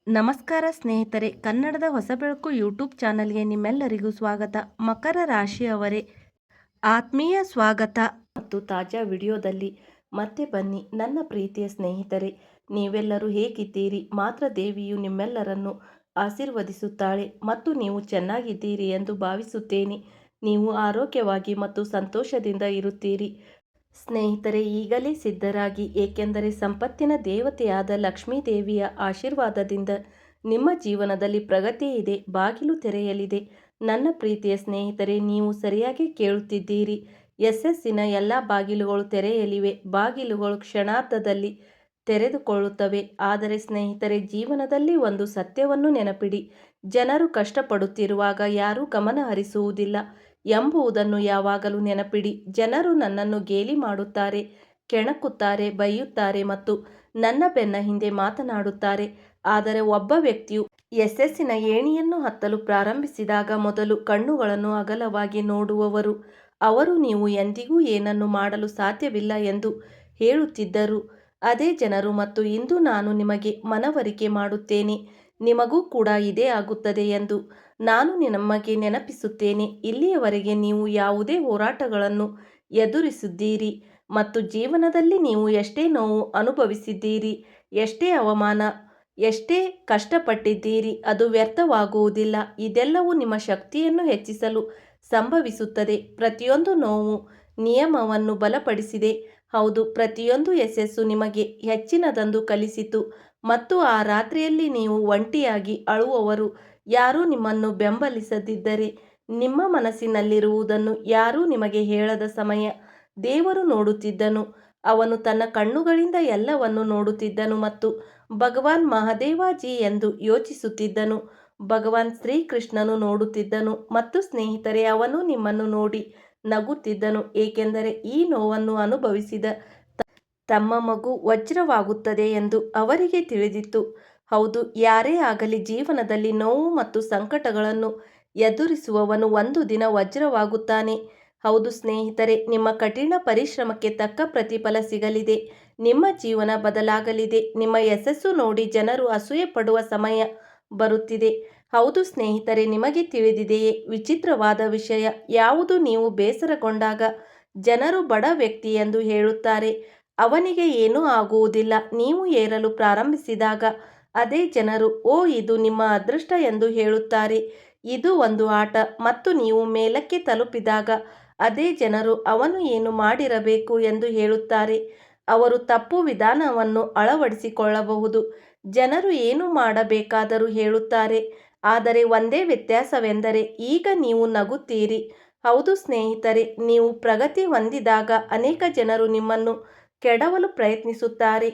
ನಮಸ್ಕಾರ ಸ್ನೇಹಿತರೆ, ಕನ್ನಡದ ಹೊಸ ಬೆಳಕು ಯೂಟ್ಯೂಬ್ ಚಾನಲ್ಗೆ ನಿಮ್ಮೆಲ್ಲರಿಗೂ ಸ್ವಾಗತ. ಮಕರ ರಾಶಿಯವರೇ, ಆತ್ಮೀಯ ಸ್ವಾಗತ ಮತ್ತು ತಾಜಾ ವಿಡಿಯೋದಲ್ಲಿ ಮತ್ತೆ ಬನ್ನಿ. ನನ್ನ ಪ್ರೀತಿಯ ಸ್ನೇಹಿತರೆ, ನೀವೆಲ್ಲರೂ ಹೇಗಿದ್ದೀರಿ? ಮಾತ್ರ ದೇವಿಯು ನಿಮ್ಮೆಲ್ಲರನ್ನು ಆಶೀರ್ವದಿಸುತ್ತಾಳೆ ಮತ್ತು ನೀವು ಚೆನ್ನಾಗಿದ್ದೀರಿ ಎಂದು ಭಾವಿಸುತ್ತೇನೆ. ನೀವು ಆರೋಗ್ಯವಾಗಿ ಮತ್ತು ಸಂತೋಷದಿಂದ ಇರುತ್ತೀರಿ. ಸ್ನೇಹಿತರೆ, ಈಗಲೇ ಸಿದ್ಧರಾಗಿ, ಏಕೆಂದರೆ ಸಂಪತ್ತಿನ ದೇವತೆಯಾದ ಲಕ್ಷ್ಮೀ ದೇವಿಯ ಆಶೀರ್ವಾದದಿಂದ ನಿಮ್ಮ ಜೀವನದಲ್ಲಿ ಪ್ರಗತಿ ಇದೆ, ಬಾಗಿಲು ತೆರೆಯಲಿದೆ. ನನ್ನ ಪ್ರೀತಿಯ ಸ್ನೇಹಿತರೆ, ನೀವು ಸರಿಯಾಗಿ ಕೇಳುತ್ತಿದ್ದೀರಿ. ಯಶಸ್ಸಿನ ಎಲ್ಲ ಬಾಗಿಲುಗಳು ತೆರೆಯಲಿವೆ. ಬಾಗಿಲುಗಳು ಕ್ಷಣಾರ್ಧದಲ್ಲಿ ತೆರೆದುಕೊಳ್ಳುತ್ತವೆ. ಆದರೆ ಸ್ನೇಹಿತರೆ, ಜೀವನದಲ್ಲಿ ಒಂದು ಸತ್ಯವನ್ನು ನೆನಪಿಡಿ. ಜನರು ಕಷ್ಟಪಡುತ್ತಿರುವಾಗ ಯಾರೂ ಗಮನ ಹರಿಸುವುದಿಲ್ಲ ಎಂಬುದನ್ನು ಯಾವಾಗಲೂ ನೆನಪಿಡಿ. ಜನರು ನನ್ನನ್ನು ಗೇಲಿ ಮಾಡುತ್ತಾರೆ, ಕೆಣಕುತ್ತಾರೆ, ಬೈಯುತ್ತಾರೆ ಮತ್ತು ನನ್ನ ಬೆನ್ನ ಹಿಂದೆ ಮಾತನಾಡುತ್ತಾರೆ. ಆದರೆ ಒಬ್ಬ ವ್ಯಕ್ತಿಯು ಯಶಸ್ಸಿನ ಏಣಿಯನ್ನು ಹತ್ತಲು ಪ್ರಾರಂಭಿಸಿದಾಗ ಮೊದಲು ಕಣ್ಣುಗಳನ್ನು ಅಗಲವಾಗಿ ನೋಡುವವರು ಅವರು ನೀವು ಎಂದಿಗೂ ಏನನ್ನು ಮಾಡಲು ಸಾಧ್ಯವಿಲ್ಲ ಎಂದು ಹೇಳುತ್ತಿದ್ದರು. ಅದೇ ಜನರು. ಮತ್ತು ಇಂದು ನಾನು ನಿಮಗೆ ಮನವರಿಕೆ ಮಾಡುತ್ತೇನೆ, ನಿಮಗೂ ಕೂಡ ಇದೇ ಆಗುತ್ತದೆ ಎಂದು ನಾನು ನಿಮಗೆ ನೆನಪಿಸುತ್ತೇನೆ. ಇಲ್ಲಿಯವರೆಗೆ ನೀವು ಯಾವುದೇ ಹೋರಾಟಗಳನ್ನು ಎದುರಿಸಿದ್ದೀರಿ ಮತ್ತು ಜೀವನದಲ್ಲಿ ನೀವು ಎಷ್ಟೇ ನೋವು ಅನುಭವಿಸಿದ್ದೀರಿ, ಎಷ್ಟೇ ಅವಮಾನ, ಎಷ್ಟೇ ಕಷ್ಟಪಟ್ಟಿದ್ದೀರಿ, ಅದು ವ್ಯರ್ಥವಾಗುವುದಿಲ್ಲ. ಇದೆಲ್ಲವೂ ನಿಮ್ಮ ಶಕ್ತಿಯನ್ನು ಹೆಚ್ಚಿಸಲು ಸಂಭವಿಸುತ್ತದೆ. ಪ್ರತಿಯೊಂದು ನೋವು ನಿಯಮವನ್ನು ಬಲಪಡಿಸಿದೆ. ಹೌದು, ಪ್ರತಿಯೊಂದು ಯಶಸ್ಸು ನಿಮಗೆ ಹೆಚ್ಚಿನದನ್ನು ಕಲಿಸಿತು. ಮತ್ತು ಆ ರಾತ್ರಿಯಲ್ಲಿ ನೀವು ಒಂಟಿಯಾಗಿ ಅಳುವವರು ಯಾರೂ ನಿಮ್ಮನ್ನು ಬೆಂಬಲಿಸದಿದ್ದರೆ, ನಿಮ್ಮ ಮನಸ್ಸಿನಲ್ಲಿರುವುದನ್ನು ಯಾರೂ ನಿಮಗೆ ಹೇಳದ ಸಮಯ ದೇವರು ನೋಡುತ್ತಿದ್ದನು. ಅವನು ತನ್ನ ಕಣ್ಣುಗಳಿಂದ ಎಲ್ಲವನ್ನೂ ನೋಡುತ್ತಿದ್ದನು ಮತ್ತು ಭಗವಾನ್ ಮಹಾದೇವಾಜಿ ಎಂದು ಯೋಚಿಸುತ್ತಿದ್ದನು. ಭಗವಾನ್ ಶ್ರೀಕೃಷ್ಣನು ನೋಡುತ್ತಿದ್ದನು ಮತ್ತು ಸ್ನೇಹಿತರೆ, ಅವನು ನಿಮ್ಮನ್ನು ನೋಡಿ ನಗುತ್ತಿದ್ದನು, ಏಕೆಂದರೆ ಈ ನೋವನ್ನು ಅನುಭವಿಸಿದ ತಮ್ಮ ಮಗು ವಜ್ರವಾಗುತ್ತದೆ ಎಂದು ಅವರಿಗೆ ತಿಳಿದಿತ್ತು. ಹೌದು, ಯಾರೇ ಆಗಲಿ ಜೀವನದಲ್ಲಿ ನೋವು ಮತ್ತು ಸಂಕಟಗಳನ್ನು ಎದುರಿಸುವವನು ಒಂದು ದಿನ ವಜ್ರವಾಗುತ್ತಾನೆ. ಹೌದು ಸ್ನೇಹಿತರೆ, ನಿಮ್ಮ ಕಠಿಣ ಪರಿಶ್ರಮಕ್ಕೆ ತಕ್ಕ ಪ್ರತಿಫಲ ಸಿಗಲಿದೆ. ನಿಮ್ಮ ಜೀವನ ಬದಲಾಗಲಿದೆ. ನಿಮ್ಮ ಯಶಸ್ಸು ನೋಡಿ ಜನರು ಅಸೂಯೆ ಪಡುವ ಸಮಯ ಬರುತ್ತಿದೆ. ಹೌದು ಸ್ನೇಹಿತರೆ, ನಿಮಗೆ ತಿಳಿದಿದೆಯೇ ವಿಚಿತ್ರವಾದ ವಿಷಯ ಯಾವುದು? ನೀವು ಬೇಸರಗೊಂಡಾಗ ಜನರು ಬಡ ವ್ಯಕ್ತಿ ಎಂದು ಹೇಳುತ್ತಾರೆ, ಅವನಿಗೆ ಏನೂ ಆಗುವುದಿಲ್ಲ. ನೀವು ಏರಲು ಪ್ರಾರಂಭಿಸಿದಾಗ ಅದೇ ಜನರು ಓ ಇದು ನಿಮ್ಮ ಅದೃಷ್ಟ ಎಂದು ಹೇಳುತ್ತಾರೆ. ಇದು ಒಂದು ಆಟ. ಮತ್ತು ನೀವು ಮೇಲಕ್ಕೆ ತಲುಪಿದಾಗ ಅದೇ ಜನರು ಅವನು ಏನು ಮಾಡಿರಬೇಕು ಎಂದು ಹೇಳುತ್ತಾರೆ. ಅವರು ತಪ್ಪು ವಿಧಾನವನ್ನು ಅಳವಡಿಸಿಕೊಳ್ಳಬಹುದು. ಜನರು ಏನು ಮಾಡಬೇಕಾದರೂ ಹೇಳುತ್ತಾರೆ. ಆದರೆ ಒಂದೇ ವ್ಯತ್ಯಾಸವೆಂದರೆ ಈಗ ನೀವು ನಗುತ್ತೀರಿ. ಹೌದು ಸ್ನೇಹಿತರೆ, ನೀವು ಪ್ರಗತಿ ಹೊಂದಿದಾಗ ಅನೇಕ ಜನರು ನಿಮ್ಮನ್ನು ಕೆಡವಲು ಪ್ರಯತ್ನಿಸುತ್ತಾರೆ.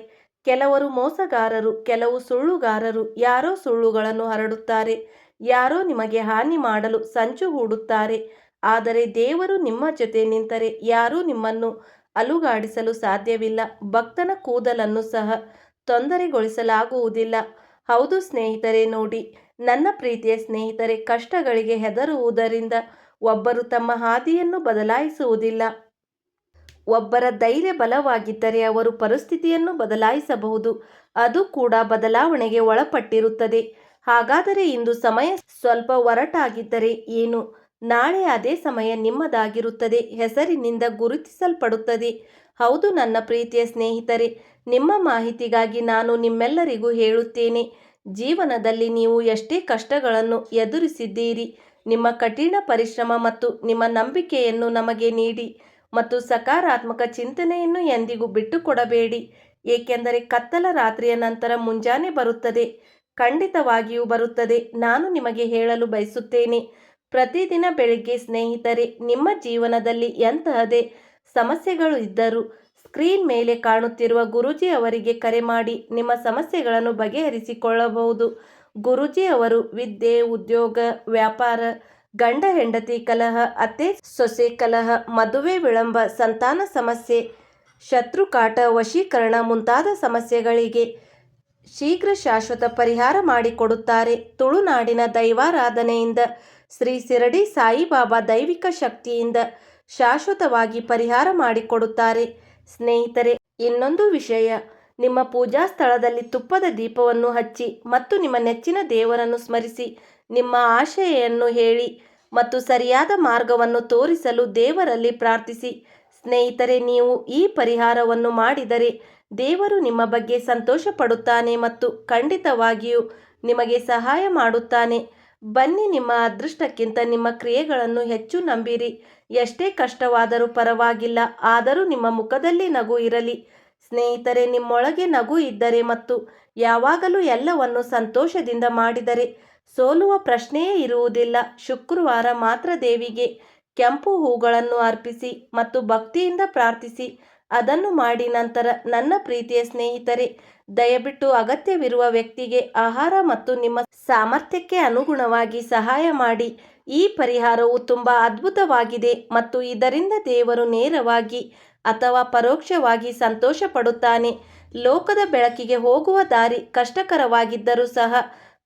ಕೆಲವರು ಮೋಸಗಾರರು, ಕೆಲವು ಸುಳ್ಳುಗಾರರು, ಯಾರೋ ಸುಳ್ಳುಗಳನ್ನು ಹರಡುತ್ತಾರೆ, ಯಾರೋ ನಿಮಗೆ ಹಾನಿ ಮಾಡಲು ಸಂಚು ಹೂಡುತ್ತಾರೆ. ಆದರೆ ದೇವರು ನಿಮ್ಮ ಜೊತೆ ನಿಂತರೆ ಯಾರೂ ನಿಮ್ಮನ್ನು ಅಲುಗಾಡಿಸಲು ಸಾಧ್ಯವಿಲ್ಲ. ಭಕ್ತನ ಕೂದಲನ್ನು ಸಹ ತೊಂದರೆಗೊಳಿಸಲಾಗುವುದಿಲ್ಲ. ಹೌದು ಸ್ನೇಹಿತರೆ, ನೋಡಿ ನನ್ನ ಪ್ರೀತಿಯ ಸ್ನೇಹಿತರೆ, ಕಷ್ಟಗಳಿಗೆ ಹೆದರುವುದರಿಂದ ಒಬ್ಬರು ತಮ್ಮ ಹಾದಿಯನ್ನು ಬದಲಾಯಿಸುವುದಿಲ್ಲ. ಒಬ್ಬರ ಧೈರ್ಯ ಬಲವಾಗಿದ್ದರೆ ಅವರು ಪರಿಸ್ಥಿತಿಯನ್ನು ಬದಲಾಯಿಸಬಹುದು. ಅದು ಕೂಡ ಬದಲಾವಣೆಗೆ ಒಳಪಟ್ಟಿರುತ್ತದೆ. ಹಾಗಾದರೆ ಇಂದು ಸಮಯ ಸ್ವಲ್ಪ ಒರಟಾಗಿದ್ದರೆ ಏನು? ನಾಳೆ ಅದೇ ಸಮಯ ನಿಮ್ಮದಾಗಿರುತ್ತದೆ, ಹೆಸರಿನಿಂದ ಗುರುತಿಸಲ್ಪಡುತ್ತದೆ. ಹೌದು ನನ್ನ ಪ್ರೀತಿಯ ಸ್ನೇಹಿತರೆ, ನಿಮ್ಮ ಮಾಹಿತಿಗಾಗಿ ನಾನು ನಿಮ್ಮೆಲ್ಲರಿಗೂ ಹೇಳುತ್ತೇನೆ, ಜೀವನದಲ್ಲಿ ನೀವು ಎಷ್ಟೇ ಕಷ್ಟಗಳನ್ನು ಎದುರಿಸಿದ್ದೀರಿ, ನಿಮ್ಮ ಕಠಿಣ ಪರಿಶ್ರಮ ಮತ್ತು ನಿಮ್ಮ ನಂಬಿಕೆಯನ್ನು ನಮಗೆ ನೀಡಿ ಮತ್ತು ಸಕಾರಾತ್ಮಕ ಚಿಂತನೆಯನ್ನು ಎಂದಿಗೂ ಬಿಟ್ಟುಕೊಡಬೇಡಿ. ಏಕೆಂದರೆ ಕತ್ತಲ ರಾತ್ರಿಯ ನಂತರ ಮುಂಜಾನೆ ಬರುತ್ತದೆ, ಖಂಡಿತವಾಗಿಯೂ ಬರುತ್ತದೆ. ನಾನು ನಿಮಗೆ ಹೇಳಲು ಬಯಸುತ್ತೇನೆ, ಪ್ರತಿದಿನ ಬೆಳಿಗ್ಗೆ ಸ್ನೇಹಿತರೆ, ನಿಮ್ಮ ಜೀವನದಲ್ಲಿ ಎಂತಹದೇ ಸಮಸ್ಯೆಗಳು ಇದ್ದರೂ ಸ್ಕ್ರೀನ್ ಮೇಲೆ ಕಾಣುತ್ತಿರುವ ಗುರೂಜಿ ಅವರಿಗೆ ಕರೆ ಮಾಡಿ ನಿಮ್ಮ ಸಮಸ್ಯೆಗಳನ್ನು ಬಗೆಹರಿಸಿಕೊಳ್ಳಬಹುದು. ಗುರೂಜಿ ಅವರು ವಿದ್ಯೆ, ಉದ್ಯೋಗ, ವ್ಯಾಪಾರ, ಗಂಡ ಹೆಂಡತಿ ಕಲಹ, ಅತ್ತೆ ಸೊಸೆ ಕಲಹ, ಮದುವೆ ವಿಳಂಬ, ಸಂತಾನ ಸಮಸ್ಯೆ, ಶತ್ರುಕಾಟ, ವಶೀಕರಣ ಮುಂತಾದ ಸಮಸ್ಯೆಗಳಿಗೆ ಶೀಘ್ರ ಶಾಶ್ವತ ಪರಿಹಾರ ಮಾಡಿಕೊಡುತ್ತಾರೆ. ತುಳುನಾಡಿನ ದೈವಾರಾಧನೆಯಿಂದ ಶ್ರೀ ಶಿರಡಿ ಸಾಯಿಬಾಬಾ ದೈವಿಕ ಶಕ್ತಿಯಿಂದ ಶಾಶ್ವತವಾಗಿ ಪರಿಹಾರ ಮಾಡಿಕೊಡುತ್ತಾರೆ. ಸ್ನೇಹಿತರೆ, ಇನ್ನೊಂದು ವಿಷಯ, ನಿಮ್ಮ ಪೂಜಾ ಸ್ಥಳದಲ್ಲಿ ತುಪ್ಪದ ದೀಪವನ್ನು ಹಚ್ಚಿ ಮತ್ತು ನಿಮ್ಮ ನೆಚ್ಚಿನ ದೇವರನ್ನು ಸ್ಮರಿಸಿ ನಿಮ್ಮ ಆಶೆಯನ್ನು ಹೇಳಿ ಮತ್ತು ಸರಿಯಾದ ಮಾರ್ಗವನ್ನು ತೋರಿಸಲು ದೇವರಲ್ಲಿ ಪ್ರಾರ್ಥಿಸಿ. ಸ್ನೇಹಿತರೆ, ನೀವು ಈ ಪರಿಹಾರವನ್ನು ಮಾಡಿದರೆ ದೇವರು ನಿಮ್ಮ ಬಗ್ಗೆ ಸಂತೋಷ ಪಡುತ್ತಾನೆ ಮತ್ತು ಖಂಡಿತವಾಗಿಯೂ ನಿಮಗೆ ಸಹಾಯ ಮಾಡುತ್ತಾನೆ. ಬನ್ನಿ, ನಿಮ್ಮ ಅದೃಷ್ಟಕ್ಕಿಂತ ನಿಮ್ಮ ಕ್ರಿಯೆಗಳನ್ನು ಹೆಚ್ಚು ನಂಬಿರಿ. ಎಷ್ಟೇ ಕಷ್ಟವಾದರೂ ಪರವಾಗಿಲ್ಲ, ಆದರೂ ನಿಮ್ಮ ಮುಖದಲ್ಲಿ ನಗು ಇರಲಿ. ಸ್ನೇಹಿತರೆ, ನಿಮ್ಮೊಳಗೆ ನಗು ಇದ್ದರೆ ಮತ್ತು ಯಾವಾಗಲೂ ಎಲ್ಲವನ್ನು ಸಂತೋಷದಿಂದ ಮಾಡಿದರೆ ಸೋಲುವ ಪ್ರಶ್ನೆಯೇ ಇರುವುದಿಲ್ಲ. ಶುಕ್ರವಾರ ಮಾತ್ರ ದೇವಿಗೆ ಕೆಂಪು ಹೂಗಳನ್ನು ಅರ್ಪಿಸಿ ಮತ್ತು ಭಕ್ತಿಯಿಂದ ಪ್ರಾರ್ಥಿಸಿ. ಅದನ್ನು ಮಾಡಿ ನಂತರ ನನ್ನ ಪ್ರೀತಿಯ ಸ್ನೇಹಿತರೆ, ದಯವಿಟ್ಟು ಅಗತ್ಯವಿರುವ ವ್ಯಕ್ತಿಗೆ ಆಹಾರ ಮತ್ತು ನಿಮ್ಮ ಸಾಮರ್ಥ್ಯಕ್ಕೆ ಅನುಗುಣವಾಗಿ ಸಹಾಯ ಮಾಡಿ. ಈ ಪರಿಹಾರವು ತುಂಬ ಅದ್ಭುತವಾಗಿದೆ ಮತ್ತು ಇದರಿಂದ ದೇವರು ನೇರವಾಗಿ ಅಥವಾ ಪರೋಕ್ಷವಾಗಿ ಸಂತೋಷ ಪಡುತ್ತಾನೆ. ಲೋಕದ ಬೆಳಕಿಗೆ ಹೋಗುವ ದಾರಿ ಕಷ್ಟಕರವಾಗಿದ್ದರೂ ಸಹ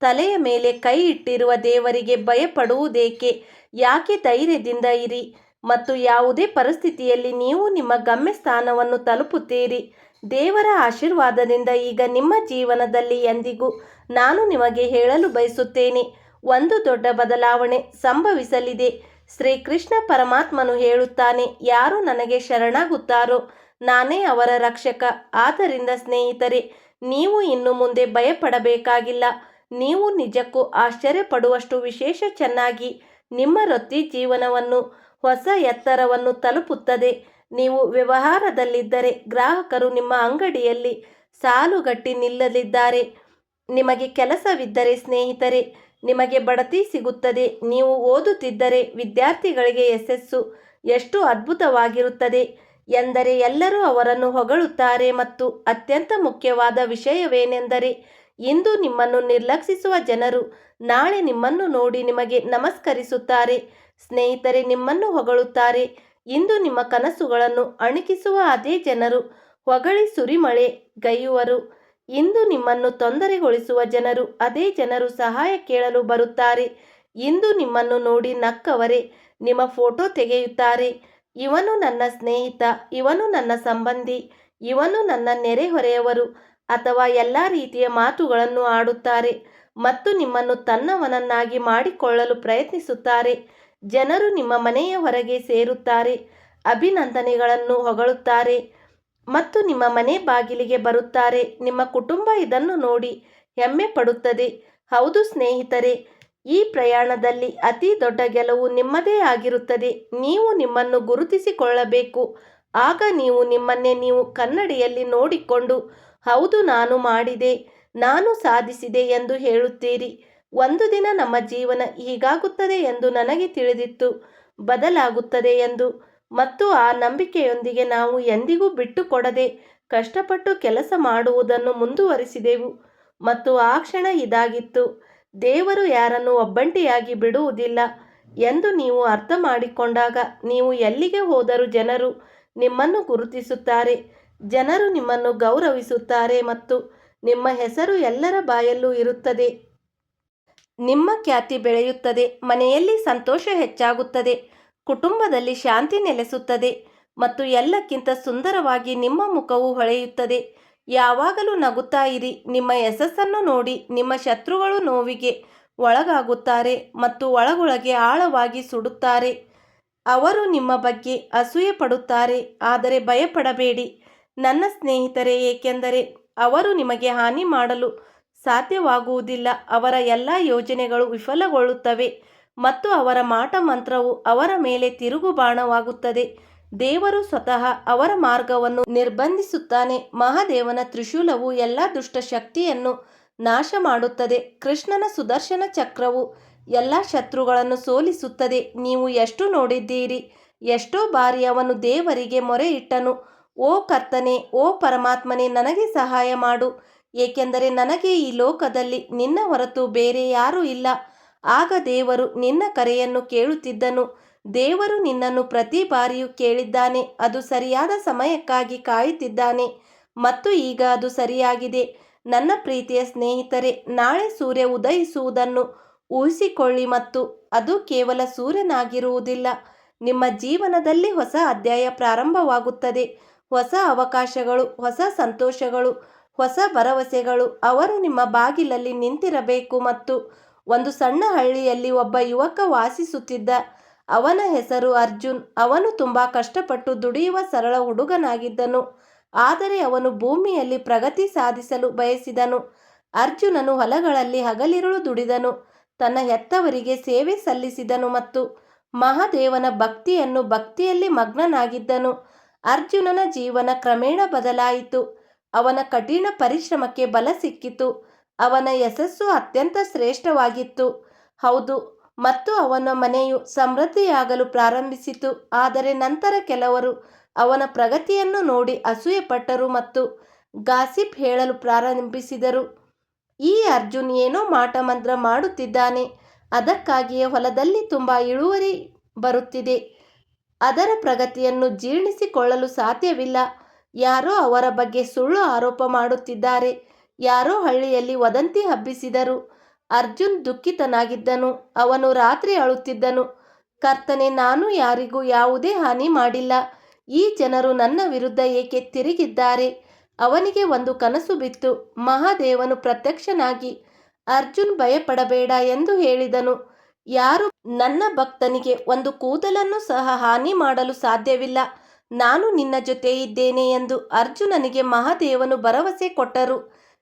ತಲೆಯ ಮೇಲೆ ಕೈ ಇಟ್ಟಿರುವ ದೇವರಿಗೆ ಭಯಪಡುವುದೇಕೆ? ಯಾಕೆ? ಧೈರ್ಯದಿಂದ ಇರಿ ಮತ್ತು ಯಾವುದೇ ಪರಿಸ್ಥಿತಿಯಲ್ಲಿ ನೀವು ನಿಮ್ಮ ಗಮ್ಯಸ್ಥಾನವನ್ನು ತಲುಪುತ್ತೀರಿ. ದೇವರ ಆಶೀರ್ವಾದದಿಂದ ಈಗ ನಿಮ್ಮ ಜೀವನದಲ್ಲಿ ಎಂದಿಗೂ ನಾನು ನಿಮಗೆ ಹೇಳಲು ಬಯಸುತ್ತೇನೆ, ಒಂದು ದೊಡ್ಡ ಬದಲಾವಣೆ ಸಂಭವಿಸಲಿದೆ. ಶ್ರೀಕೃಷ್ಣ ಪರಮಾತ್ಮನು ಹೇಳುತ್ತಾನೆ, ಯಾರು ನನಗೆ ಶರಣಾಗುತ್ತಾರೋ ನಾನೇ ಅವರ ರಕ್ಷಕ. ಆದ್ದರಿಂದ ಸ್ನೇಹಿತರೆ, ನೀವು ಇನ್ನು ಮುಂದೆ ಭಯಪಡಬೇಕಾಗಿಲ್ಲ. ನೀವು ನಿಜಕ್ಕೂ ಆಶ್ಚರ್ಯಪಡುವಷ್ಟು ವಿಶೇಷ ಚೆನ್ನಾಗಿ ನಿಮ್ಮ ವೃತ್ತಿ ಜೀವನವನ್ನು ಹೊಸ ಎತ್ತರವನ್ನು ತಲುಪುತ್ತದೆ. ನೀವು ವ್ಯವಹಾರದಲ್ಲಿದ್ದರೆ ಗ್ರಾಹಕರು ನಿಮ್ಮ ಅಂಗಡಿಯಲ್ಲಿ ಸಾಲುಗಟ್ಟಿ ನಿಲ್ಲಲಿದ್ದಾರೆ. ನಿಮಗೆ ಕೆಲಸವಿದ್ದರೆ ಸ್ನೇಹಿತರೆ, ನಿಮಗೆ ಬಡ್ತಿ ಸಿಗುತ್ತದೆ. ನೀವು ಓದುತ್ತಿದ್ದರೆ ವಿದ್ಯಾರ್ಥಿಗಳಿಗೆ ಯಶಸ್ಸು ಎಷ್ಟು ಅದ್ಭುತವಾಗಿರುತ್ತದೆ ಎಂದರೆ ಎಲ್ಲರೂ ಅವರನ್ನು ಹೊಗಳುತ್ತಾರೆ. ಮತ್ತು ಅತ್ಯಂತ ಮುಖ್ಯವಾದ ವಿಷಯವೇನೆಂದರೆ, ಇಂದು ನಿಮ್ಮನ್ನು ನಿರ್ಲಕ್ಷಿಸುವ ಜನರು ನಾಳೆ ನಿಮ್ಮನ್ನು ನೋಡಿ ನಿಮಗೆ ನಮಸ್ಕರಿಸುತ್ತಾರೆ. ಸ್ನೇಹಿತರೆ, ನಿಮ್ಮನ್ನು ಹೊಗಳುತ್ತಾರೆ. ಇಂದು ನಿಮ್ಮ ಕನಸುಗಳನ್ನು ಅಣಕಿಸುವ ಅದೇ ಜನರು ಹೊಗಳಿ ಸುರಿಮಳೆಗೈಯುವರು. ಇಂದು ನಿಮ್ಮನ್ನು ತೊಂದರೆಗೊಳಿಸುವ ಜನರು ಅದೇ ಜನರು ಸಹಾಯ ಕೇಳಲು ಬರುತ್ತಾರೆ. ಇಂದು ನಿಮ್ಮನ್ನು ನೋಡಿ ನಕ್ಕವರೇ ನಿಮ್ಮ ಫೋಟೋ ತೆಗೆಯುತ್ತಾರೆ. ಇವನು ನನ್ನ ಸ್ನೇಹಿತ, ಇವನು ನನ್ನ ಸಂಬಂಧಿ, ಇವನು ನನ್ನ ನೆರೆಹೊರೆಯವರು ಅಥವಾ ಎಲ್ಲ ರೀತಿಯ ಮಾತುಗಳನ್ನು ಆಡುತ್ತಾರೆ ಮತ್ತು ನಿಮ್ಮನ್ನು ತನ್ನವನನ್ನಾಗಿ ಮಾಡಿಕೊಳ್ಳಲು ಪ್ರಯತ್ನಿಸುತ್ತಾರೆ. ಜನರು ನಿಮ್ಮ ಮನೆಯ ಹೊರಗೆ ಸೇರುತ್ತಾರೆ, ಅಭಿನಂದನೆಗಳನ್ನು ಹೊಗಳುತ್ತಾರೆ ಮತ್ತು ನಿಮ್ಮ ಮನೆ ಬಾಗಿಲಿಗೆ ಬರುತ್ತಾರೆ. ನಿಮ್ಮ ಕುಟುಂಬ ಇದನ್ನು ನೋಡಿ ಹೆಮ್ಮೆ ಪಡುತ್ತದೆ. ಹೌದು ಸ್ನೇಹಿತರೆ, ಈ ಪ್ರಯಾಣದಲ್ಲಿ ಅತಿ ದೊಡ್ಡ ಗೆಲುವು ನಿಮ್ಮದೇ ಆಗಿರುತ್ತದೆ. ನೀವು ನಿಮ್ಮನ್ನು ಗುರುತಿಸಿಕೊಳ್ಳಬೇಕು. ಆಗ ನೀವು ನಿಮ್ಮನ್ನೇ ನೀವು ಕನ್ನಡಿಯಲ್ಲಿ ನೋಡಿಕೊಂಡು, ಹೌದು, ನಾನು ಮಾಡಿದೆ, ನಾನು ಸಾಧಿಸಿದೆ ಎಂದು ಹೇಳುತ್ತೀರಿ. ಒಂದು ದಿನ ನಮ್ಮ ಜೀವನ ಹೀಗಾಗುತ್ತದೆ ಎಂದು ನನಗೆ ತಿಳಿದಿತ್ತು, ಬದಲಾಗುತ್ತದೆ ಎಂದು. ಮತ್ತು ಆ ನಂಬಿಕೆಯೊಂದಿಗೆ ನಾವು ಎಂದಿಗೂ ಬಿಟ್ಟುಕೊಡದೆ ಕಷ್ಟಪಟ್ಟು ಕೆಲಸ ಮಾಡುವುದನ್ನು ಮುಂದುವರಿಸಿದೆವು. ಮತ್ತು ಆ ಕ್ಷಣ ಇದಾಗಿತ್ತು, ದೇವರು ಯಾರನ್ನು ಒಬ್ಬಂಟಿಯಾಗಿ ಬಿಡುವುದಿಲ್ಲ ಎಂದು ನೀವು ಅರ್ಥ ಮಾಡಿಕೊಂಡಾಗ ನೀವು ಎಲ್ಲಿಗೆ ಹೋದರೂ ಜನರು ನಿಮ್ಮನ್ನು ಗುರುತಿಸುತ್ತಾರೆ, ಜನರು ನಿಮ್ಮನ್ನು ಗೌರವಿಸುತ್ತಾರೆ ಮತ್ತು ನಿಮ್ಮ ಹೆಸರು ಎಲ್ಲರ ಬಾಯಲ್ಲೂ ಇರುತ್ತದೆ. ನಿಮ್ಮ ಖ್ಯಾತಿ ಬೆಳೆಯುತ್ತದೆ, ಮನೆಯಲ್ಲಿ ಸಂತೋಷ ಹೆಚ್ಚಾಗುತ್ತದೆ, ಕುಟುಂಬದಲ್ಲಿ ಶಾಂತಿ ನೆಲೆಸುತ್ತದೆ ಮತ್ತು ಎಲ್ಲಕ್ಕಿಂತ ಸುಂದರವಾಗಿ ನಿಮ್ಮ ಮುಖವು ಹೊಳೆಯುತ್ತದೆ. ಯಾವಾಗಲೂ ನಗುತ್ತಾ ಇರಿ. ನಿಮ್ಮ ಯಶಸ್ಸನ್ನು ನೋಡಿ ನಿಮ್ಮ ಶತ್ರುಗಳು ನೋವಿಗೆ ಒಳಗಾಗುತ್ತಾರೆ ಮತ್ತು ಒಳಗೊಳಗೆ ಆಳವಾಗಿ ಸುಡುತ್ತಾರೆ. ಅವರು ನಿಮ್ಮ ಬಗ್ಗೆ ಅಸೂಯೆ ಪಡುತ್ತಾರೆ, ಆದರೆ ಭಯಪಡಬೇಡಿ ನನ್ನ ಸ್ನೇಹಿತರೆ, ಏಕೆಂದರೆ ಅವರು ನಿಮಗೆ ಹಾನಿ ಮಾಡಲು ಸಾಧ್ಯವಾಗುವುದಿಲ್ಲ. ಅವರ ಎಲ್ಲ ಯೋಜನೆಗಳು ವಿಫಲಗೊಳ್ಳುತ್ತವೆ ಮತ್ತು ಅವರ ಮಾಟ ಮಂತ್ರವು ಅವರ ಮೇಲೆ ತಿರುಗುಬಾಣವಾಗುತ್ತದೆ. ದೇವರು ಸ್ವತಃ ಅವರ ಮಾರ್ಗವನ್ನು ನಿರ್ಬಂಧಿಸುತ್ತಾನೆ. ಮಹಾದೇವನ ತ್ರಿಶೂಲವು ಎಲ್ಲ ದುಷ್ಟ ಶಕ್ತಿಯನ್ನು ನಾಶ ಮಾಡುತ್ತದೆ. ಕೃಷ್ಣನ ಸುದರ್ಶನ ಚಕ್ರವು ಎಲ್ಲ ಶತ್ರುಗಳನ್ನು ಸೋಲಿಸುತ್ತದೆ. ನೀವು ಎಷ್ಟು ನೋಡಿದ್ದೀರಿ, ಎಷ್ಟೋ ಬಾರಿ ಅವನು ದೇವರಿಗೆ ಮೊರೆ ಇಟ್ಟನು, ಓ ಕರ್ತನೇ, ಓ ಪರಮಾತ್ಮನೇ, ನನಗೆ ಸಹಾಯ ಮಾಡು, ಏಕೆಂದರೆ ನನಗೆ ಈ ಲೋಕದಲ್ಲಿ ನಿನ್ನ ಹೊರತು ಬೇರೆ ಯಾರೂ ಇಲ್ಲ. ಆಗ ದೇವರು ನಿನ್ನ ಕರೆಯನ್ನು ಕೇಳುತ್ತಿದ್ದನು. ದೇವರು ನಿನ್ನನ್ನು ಪ್ರತಿ ಬಾರಿಯೂ ಕೇಳಿದ್ದಾನೆ. ಅದು ಸರಿಯಾದ ಸಮಯಕ್ಕಾಗಿ ಕಾಯುತ್ತಿದ್ದಾನೆ ಮತ್ತು ಈಗ ಅದು ಸರಿಯಾಗಿದೆ. ನನ್ನ ಪ್ರೀತಿಯ ಸ್ನೇಹಿತರೆ, ನಾಳೆ ಸೂರ್ಯ ಉದಯಿಸುವುದನ್ನು ಊಹಿಸಿಕೊಳ್ಳಿ ಮತ್ತು ಅದು ಕೇವಲ ಸೂರ್ಯನಾಗಿರುವುದಿಲ್ಲ. ನಿಮ್ಮ ಜೀವನದಲ್ಲಿ ಹೊಸ ಅಧ್ಯಾಯ ಪ್ರಾರಂಭವಾಗುತ್ತದೆ. ಹೊಸ ಅವಕಾಶಗಳು, ಹೊಸ ಸಂತೋಷಗಳು ಹೊಸ ಭರವಸೆಗಳು. ಅವರು ನಿಮ್ಮ ಬಾಗಿಲಲ್ಲಿ ನಿಂತಿರಬೇಕು. ಮತ್ತು ಒಂದು ಸಣ್ಣ ಹಳ್ಳಿಯಲ್ಲಿ ಒಬ್ಬ ಯುವಕ ವಾಸಿಸುತ್ತಿದ್ದ. ಅವನ ಹೆಸರು ಅರ್ಜುನ್. ಅವನು ತುಂಬ ಕಷ್ಟಪಟ್ಟು ದುಡಿಯುವ ಸರಳ ಹುಡುಗನಾಗಿದ್ದನು. ಆದರೆ ಅವನು ಭೂಮಿಯಲ್ಲಿ ಪ್ರಗತಿ ಸಾಧಿಸಲು ಬಯಸಿದನು. ಅರ್ಜುನನು ಹೊಲಗಳಲ್ಲಿ ಹಗಲಿರುಳು ದುಡಿದನು, ತನ್ನ ಹೆತ್ತವರಿಗೆ ಸೇವೆ ಸಲ್ಲಿಸಿದನು ಮತ್ತು ಮಹಾದೇವನ ಭಕ್ತಿಯಲ್ಲಿ ಮಗ್ನನಾಗಿದ್ದನು. ಅರ್ಜುನನ ಜೀವನ ಕ್ರಮೇಣ ಬದಲಾಯಿತು. ಅವನ ಕಠಿಣ ಪರಿಶ್ರಮಕ್ಕೆ ಬಲ ಸಿಕ್ಕಿತು. ಅವನ ಯಶಸ್ಸು ಅತ್ಯಂತ ಶ್ರೇಷ್ಠವಾಗಿತ್ತು. ಹೌದು, ಮತ್ತು ಅವನ ಮನೆಯು ಸಮೃದ್ಧಿಯಾಗಲು ಪ್ರಾರಂಭಿಸಿತು. ಆದರೆ ನಂತರ ಕೆಲವರು ಅವನ ಪ್ರಗತಿಯನ್ನು ನೋಡಿ ಅಸೂಯೆಪಟ್ಟರು ಮತ್ತು ಗಾಸಿಪ್ ಹೇಳಲು ಪ್ರಾರಂಭಿಸಿದರು. ಈ ಅರ್ಜುನ್ ಏನೋ ಮಾಟಮಂತ್ರ ಮಾಡುತ್ತಿದ್ದಾನೆ, ಅದಕ್ಕಾಗಿಯೇ ಹೊಲದಲ್ಲಿ ತುಂಬ ಇಳುವರಿ ಬರುತ್ತಿದೆ. ಅದರ ಪ್ರಗತಿಯನ್ನು ಜೀರ್ಣಿಸಿಕೊಳ್ಳಲು ಸಾಧ್ಯವಿಲ್ಲ. ಯಾರೋ ಅವರ ಬಗ್ಗೆ ಸುಳ್ಳು ಆರೋಪ ಮಾಡುತ್ತಿದ್ದಾರೆ. ಯಾರೋ ಹಳ್ಳಿಯಲ್ಲಿ ವದಂತಿ ಹಬ್ಬಿಸಿದರು. ಅರ್ಜುನ್ ದುಃಖಿತನಾಗಿದ್ದನು. ಅವನು ರಾತ್ರಿ ಅಳುತ್ತಿದ್ದನು, ಕರ್ತನೇ, ನಾನು ಯಾರಿಗೂ ಯಾವುದೇ ಹಾನಿ ಮಾಡಿಲ್ಲ. ಈ ಜನರು ನನ್ನ ವಿರುದ್ಧ ಏಕೆ ತಿರುಗಿದ್ದಾರೆ? ಅವನಿಗೆ ಒಂದು ಕನಸು ಬಿತ್ತು. ಮಹಾದೇವನು ಪ್ರತ್ಯಕ್ಷನಾಗಿ, ಅರ್ಜುನ್, ಭಯಪಡಬೇಡ ಎಂದು ಹೇಳಿದನು. ಯಾರು ನನ್ನ ಭಕ್ತನಿಗೆ ಒಂದು ಕೂದಲನ್ನು ಸಹ ಹಾನಿ ಮಾಡಲು ಸಾಧ್ಯವಿಲ್ಲ. ನಾನು ನಿನ್ನ ಜೊತೆ ಇದ್ದೇನೆ ಎಂದು ಅರ್ಜುನನಿಗೆ ಮಹಾದೇವನು ಭರವಸೆ ಕೊಟ್ಟರು.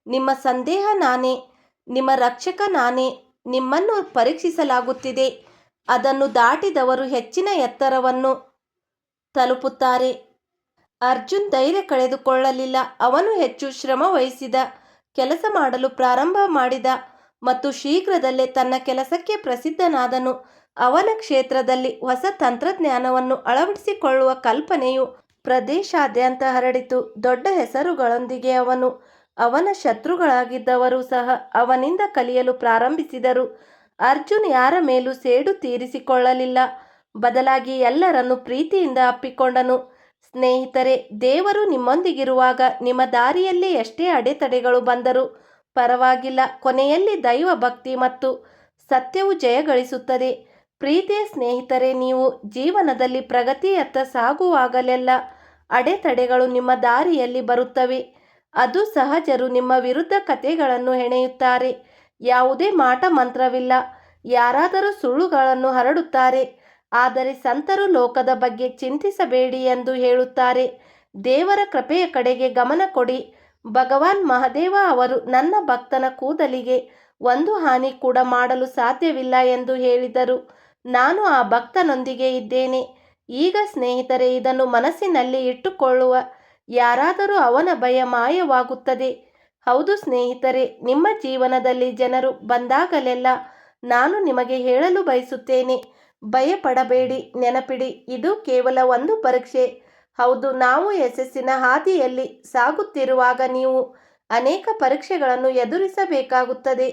ನಿಮ್ಮ ಸಂದೇಹ ನಾನೇ, ನಿಮ್ಮ ರಕ್ಷಕ ನಾನೇ. ನಿಮ್ಮನ್ನು ಪರೀಕ್ಷಿಸಲಾಗುತ್ತಿದೆ. ಅದನ್ನು ದಾಟಿದವರು ಹೆಚ್ಚಿನ ಎತ್ತರವನ್ನು ತಲುಪುತ್ತಾರೆ. ಅರ್ಜುನ್ ಧೈರ್ಯ ಕಳೆದುಕೊಳ್ಳಲಿಲ್ಲ. ಅವನು ಹೆಚ್ಚು ಶ್ರಮ ವಹಿಸಿದ, ಕೆಲಸ ಮಾಡಲು ಪ್ರಾರಂಭ ಮಾಡಿದ ಮತ್ತು ಶೀಘ್ರದಲ್ಲೇ ತನ್ನ ಕೆಲಸಕ್ಕೆ ಪ್ರಸಿದ್ಧನಾದನು. ಅವನ ಕ್ಷೇತ್ರದಲ್ಲಿ ಹೊಸ ತಂತ್ರಜ್ಞಾನವನ್ನು ಅಳವಡಿಸಿಕೊಳ್ಳುವ ಕಲ್ಪನೆಯು ಪ್ರದೇಶಾದ್ಯಂತ ಹರಡಿತು. ದೊಡ್ಡ ಹೆಸರುಗಳೊಂದಿಗೆ ಅವನ ಶತ್ರುಗಳಾಗಿದ್ದವರು ಸಹ ಅವನಿಂದ ಕಲಿಯಲು ಪ್ರಾರಂಭಿಸಿದರು. ಅರ್ಜುನ್ ಯಾರ ಮೇಲೂ ಸೇಡು ತೀರಿಸಿಕೊಳ್ಳಲಿಲ್ಲ, ಬದಲಾಗಿ ಎಲ್ಲರನ್ನೂ ಪ್ರೀತಿಯಿಂದ ಅಪ್ಪಿಕೊಂಡನು. ಸ್ನೇಹಿತರೆ, ದೇವರು ನಿಮ್ಮೊಂದಿಗಿರುವಾಗ ನಿಮ್ಮ ದಾರಿಯಲ್ಲಿ ಎಷ್ಟೇ ಅಡೆತಡೆಗಳು ಬಂದರೂ ಪರವಾಗಿಲ್ಲ. ಕೊನೆಯಲ್ಲಿ ದೈವ ಭಕ್ತಿ ಮತ್ತು ಸತ್ಯವು ಜಯಗಳಿಸುತ್ತದೆ. ಪ್ರೀತಿಯ ಸ್ನೇಹಿತರೆ, ನೀವು ಜೀವನದಲ್ಲಿ ಪ್ರಗತಿಯತ್ತ ಸಾಗುವಾಗಲೆಲ್ಲ ಅಡೆತಡೆಗಳು ನಿಮ್ಮ ದಾರಿಯಲ್ಲಿ ಬರುತ್ತವೆ. ಅದು ಸಹಜರು ನಿಮ್ಮ ವಿರುದ್ಧ ಕಥೆಗಳನ್ನು ಹೆಣೆಯುತ್ತಾರೆ. ಯಾವುದೇ ಮಾಟಮಂತ್ರವಿಲ್ಲ. ಯಾರಾದರೂ ಸುಳ್ಳುಗಳನ್ನು ಹರಡುತ್ತಾರೆ. ಆದರೆ ಸಂತರು ಲೋಕದ ಬಗ್ಗೆ ಚಿಂತಿಸಬೇಡಿ ಎಂದು ಹೇಳುತ್ತಾರೆ. ದೇವರ ಕೃಪೆಯ ಕಡೆಗೆ ಗಮನ ಕೊಡಿ. ಭಗವಾನ್ ಮಹಾದೇವ ಅವರು ನನ್ನ ಭಕ್ತನ ಕೂದಲಿಗೆ ಒಂದು ಹಾನಿ ಕೂಡ ಮಾಡಲು ಸಾಧ್ಯವಿಲ್ಲ ಎಂದು ಹೇಳಿದರು. ನಾನು ಆ ಭಕ್ತನೊಂದಿಗೆ ಇದ್ದೇನೆ. ಈಗ ಸ್ನೇಹಿತರೆ, ಇದನ್ನು ಮನಸ್ಸಿನಲ್ಲಿ ಇಟ್ಟುಕೊಳ್ಳುವ ಯಾರಾದರೂ ಅವನ ಭಯ ಮಾಯವಾಗುತ್ತದೆ. ಹೌದು ಸ್ನೇಹಿತರೆ, ನಿಮ್ಮ ಜೀವನದಲ್ಲಿ ಜನರು ಬಂದಾಗಲೆಲ್ಲ ನಾನು ನಿಮಗೆ ಹೇಳಲು ಬಯಸುತ್ತೇನೆ, ಭಯಪಡಬೇಡಿ. ನೆನಪಿಡಿ, ಇದು ಕೇವಲ ಒಂದು ಪರೀಕ್ಷೆ. ಹೌದು, ನಾವು ಯಶಸ್ಸಿನ ಹಾದಿಯಲ್ಲಿ ಸಾಗುತ್ತಿರುವಾಗ ನೀವು ಅನೇಕ ಪರೀಕ್ಷೆಗಳನ್ನು ಎದುರಿಸಬೇಕಾಗುತ್ತದೆ.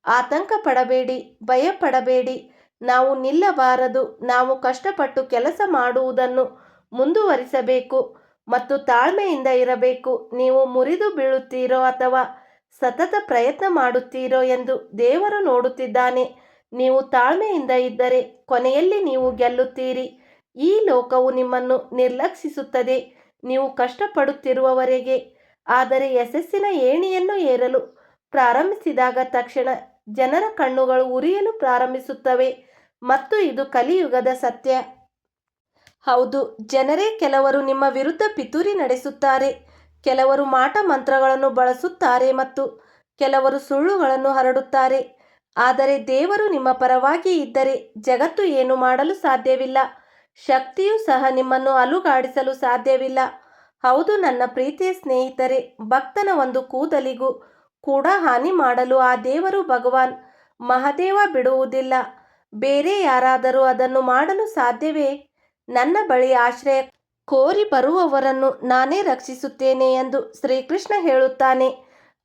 ಆತಂಕ ಪಡಬೇಡಿ, ಭಯಪಡಬೇಡಿ. ನಾವು ನಿಲ್ಲಬಾರದು. ನಾವು ಕಷ್ಟಪಟ್ಟು ಕೆಲಸ ಮಾಡುವುದನ್ನು ಮುಂದುವರಿಸಬೇಕು ಮತ್ತು ತಾಳ್ಮೆಯಿಂದ ಇರಬೇಕು. ನೀವು ಮುರಿದು ಬೀಳುತ್ತೀರೋ ಅಥವಾ ಸತತ ಪ್ರಯತ್ನ ಮಾಡುತ್ತೀರೋ ಎಂದು ದೇವರು ನೋಡುತ್ತಿದ್ದಾನೆ. ನೀವು ತಾಳ್ಮೆಯಿಂದ ಇದ್ದರೆ ಕೊನೆಯಲ್ಲಿ ನೀವು ಗೆಲ್ಲುತ್ತೀರಿ. ಈ ಲೋಕವು ನಿಮ್ಮನ್ನು ನಿರ್ಲಕ್ಷಿಸುತ್ತದೆ ನೀವು ಕಷ್ಟಪಡುತ್ತಿರುವವರೆಗೆ. ಆದರೆ ಯಶಸ್ಸಿನ ಏಣಿಯನ್ನು ಏರಲು ಪ್ರಾರಂಭಿಸಿದಾಗ ತಕ್ಷಣ ಜನರ ಕಣ್ಣುಗಳು ಉರಿಯಲು ಪ್ರಾರಂಭಿಸುತ್ತವೆ. ಮತ್ತು ಇದು ಕಲಿಯುಗದ ಸತ್ಯ. ಹೌದು ಜನರೇ, ಕೆಲವರು ನಿಮ್ಮ ವಿರುದ್ಧ ಪಿತೂರಿ ನಡೆಸುತ್ತಾರೆ, ಕೆಲವರು ಮಾಟಮಂತ್ರಗಳನ್ನು ಬಳಸುತ್ತಾರೆ ಮತ್ತು ಕೆಲವರು ಸುಳ್ಳುಗಳನ್ನು ಹರಡುತ್ತಾರೆ. ಆದರೆ ದೇವರು ನಿಮ್ಮ ಪರವಾಗಿ ಇದ್ದರೆ ಜಗತ್ತು ಏನು ಮಾಡಲು ಸಾಧ್ಯವಿಲ್ಲ. ಶಕ್ತಿಯೂ ಸಹ ನಿಮ್ಮನ್ನು ಅಲುಗಾಡಿಸಲು ಸಾಧ್ಯವಿಲ್ಲ. ಹೌದು ನನ್ನ ಪ್ರೀತಿಯ ಸ್ನೇಹಿತರೆ, ಭಕ್ತನ ಒಂದು ಕೂದಲಿಗೂ ಕೂಡ ಹಾನಿ ಮಾಡಲು ಆ ದೇವರು ಭಗವಾನ್ ಮಹಾದೇವ ಬಿಡುವುದಿಲ್ಲ. ಬೇರೆ ಯಾರಾದರೂ ಅದನ್ನು ಮಾಡಲು ಸಾಧ್ಯವೇ? ನನ್ನ ಬಳಿ ಆಶ್ರಯ ಕೋರಿ ಬರುವವರನ್ನು ನಾನೇ ರಕ್ಷಿಸುತ್ತೇನೆ ಎಂದು ಶ್ರೀಕೃಷ್ಣ ಹೇಳುತ್ತಾನೆ.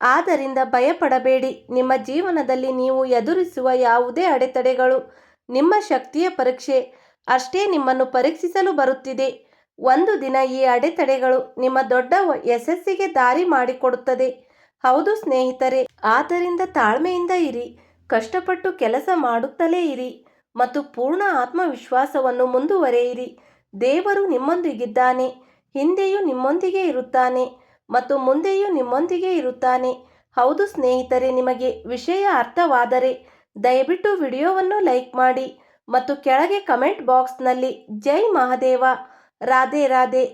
ಆದ್ದರಿಂದ ಭಯಪಡಬೇಡಿ. ನಿಮ್ಮ ಜೀವನದಲ್ಲಿ ನೀವು ಎದುರಿಸುವ ಯಾವುದೇ ಅಡೆತಡೆಗಳು ನಿಮ್ಮ ಶಕ್ತಿಯ ಪರೀಕ್ಷೆ ಅಷ್ಟೇ. ನಿಮ್ಮನ್ನು ಪರೀಕ್ಷಿಸಲು ಬರುತ್ತಿದೆ. ಒಂದು ದಿನ ಈ ಅಡೆತಡೆಗಳು ನಿಮ್ಮ ದೊಡ್ಡ ಯಶಸ್ಸಿಗೆ ದಾರಿ ಮಾಡಿಕೊಡುತ್ತದೆ. ಹೌದು ಸ್ನೇಹಿತರೆ, ಆದ್ದರಿಂದ ತಾಳ್ಮೆಯಿಂದ ಇರಿ, ಕಷ್ಟಪಟ್ಟು ಕೆಲಸ ಮಾಡುತ್ತಲೇ ಇರಿ ಮತ್ತು ಪೂರ್ಣ ಆತ್ಮವಿಶ್ವಾಸವನ್ನು ಮುಂದುವರೆಯಿರಿ. ದೇವರು ನಿಮ್ಮೊಂದಿಗಿದ್ದಾನೆ, ಹಿಂದೆಯೂ ನಿಮ್ಮೊಂದಿಗೆ ಇರುತ್ತಾನೆ ಮತ್ತು ಮುಂದೆಯೂ ನಿಮ್ಮೊಂದಿಗೆ ಇರುತ್ತಾನೆ. ಹೌದು ಸ್ನೇಹಿತರೆ, ನಿಮಗೆ ವಿಷಯ ಅರ್ಥವಾದರೆ ದಯವಿಟ್ಟು ವಿಡಿಯೋವನ್ನು ಲೈಕ್ ಮಾಡಿ ಮತ್ತು ಕೆಳಗೆ ಕಮೆಂಟ್ ಬಾಕ್ಸ್ನಲ್ಲಿ ಜೈ ಮಹಾದೇವ, ರಾಧೆ ರಾಧೆ,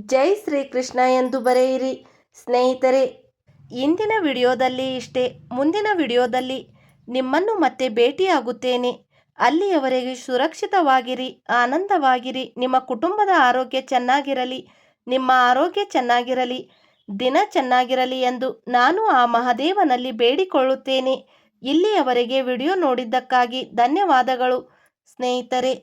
ಜೈ ಶ್ರೀಕೃಷ್ಣ ಎಂದು ಬರೆಯಿರಿ. ಸ್ನೇಹಿತರೆ, ಇಂದಿನ ವಿಡಿಯೋದಲ್ಲಿ ಇಷ್ಟೇ. ಮುಂದಿನ ವಿಡಿಯೋದಲ್ಲಿ ನಿಮ್ಮನ್ನು ಮತ್ತೆ ಭೇಟಿಯಾಗುತ್ತೇನೆ. ಅಲ್ಲಿಯವರೆಗೆ ಸುರಕ್ಷಿತವಾಗಿರಿ, ಆನಂದವಾಗಿರಿ. ನಿಮ್ಮ ಕುಟುಂಬದ ಆರೋಗ್ಯ ಚೆನ್ನಾಗಿರಲಿ, ನಿಮ್ಮ ಆರೋಗ್ಯ ಚೆನ್ನಾಗಿರಲಿ, ದಿನ ಚೆನ್ನಾಗಿರಲಿ ಎಂದು ನಾನು ಆ ಮಹಾದೇವನಲ್ಲಿ ಬೇಡಿಕೊಳ್ಳುತ್ತೇನೆ. ಇಲ್ಲಿಯವರೆಗೆ ವಿಡಿಯೋ ನೋಡಿದ್ದಕ್ಕಾಗಿ ಧನ್ಯವಾದಗಳು ಸ್ನೇಹಿತರೆ.